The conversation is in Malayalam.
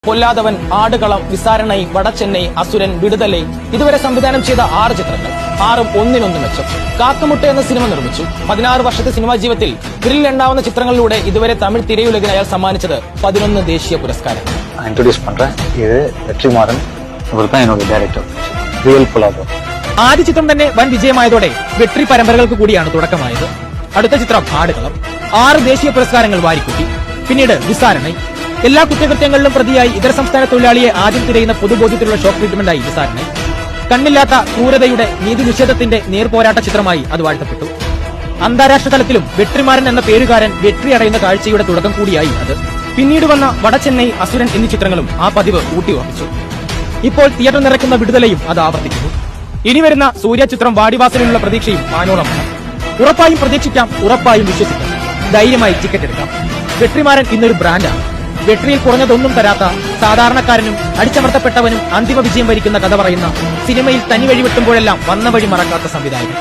പൊല്ലാതവൻ, ആടുകളം, വിസാരണൈ, വടച്ചെന്നൈ, അസുരൻ, വിടുതലൈ ഇതുവരെ സംവിധാനം ചെയ്ത 6 ചിത്രങ്ങൾ, 6ഉം ഒന്നിനൊന്ന് മെച്ചം. കാക്കമുട്ട എന്ന സിനിമ നിർമ്മിച്ചു. 16 വർഷത്തെ സിനിമാ ജീവിതത്തിൽ വിരലിലെണ്ണാവുന്ന ചിത്രങ്ങളിലൂടെ ഇതുവരെ തമിഴ് തിരയുലകിന് അയാൾ സമ്മാനിച്ചത് 11 ദേശീയ പുരസ്കാരം. ആദ്യ ചിത്രം തന്നെ വൻ വിജയമായതോടെ വെട്രി പരമ്പരകൾക്ക് കൂടിയാണ് തുടക്കമായത്. അടുത്ത ചിത്രം ആടുകളം 6 ദേശീയ പുരസ്കാരങ്ങൾ വാരിക്കൂട്ടി. പിന്നീട് വിസാരണൈ, എല്ലാ കുറ്റകൃത്യങ്ങളിലും പ്രതിയായി ഇതര സംസ്ഥാന തൊഴിലാളിയെ ആദ്യം തിരയുന്ന പൊതുബോധ്യത്തിലുള്ള ഷോക്ക് ട്രീറ്റ്മെന്റായി വിസാരണൈ. കണ്ണില്ലാത്ത ക്രൂരതയുടെ നീതി നിഷേധത്തിന്റെ നേർപോരാട്ട ചിത്രമായി അത് വാഴ്ത്തപ്പെട്ടു. അന്താരാഷ്ട്ര തലത്തിലും വെട്രിമാരൻ എന്ന പേരുകാരൻ വെട്രി അടയുന്ന കാഴ്ചയുടെ തുടക്കം കൂടിയായി അത്. പിന്നീട് വന്ന വടച്ചെന്നൈ, അസുരൻ എന്നീ ചിത്രങ്ങളും ആ പതിവ് ഊട്ടിയുറപ്പിച്ചു. ഇപ്പോൾ തിയേറ്റർ നിറയ്ക്കുന്ന വിടുതലയും അത് ആവർത്തിക്കുന്നു. ഇനി വരുന്ന സൂര്യ ചിത്രം വാടിവാസലിനുള്ള പ്രതീക്ഷയും മാനോളമാണ്. ഉറപ്പായും പ്രതീക്ഷിക്കാം, ഉറപ്പായും വിശ്വസിക്കാം. ധൈര്യമായി ടിക്കറ്റ് എടുക്കാം. വെട്രിമാരൻ ഇന്നൊരു ബ്രാൻഡാണ്. വെട്രിയിൽ കുറഞ്ഞതൊന്നും തരാത്ത സാധാരണക്കാരനും അടിച്ചമർത്തപ്പെട്ടവനും അന്തിമ വിജയം വരിക്കുന്ന കഥ പറയുന്ന, സിനിമയിൽ തനി വഴി വെട്ടുമ്പോഴെല്ലാം വന്ന വഴി മറക്കാത്ത സംവിധായകൻ.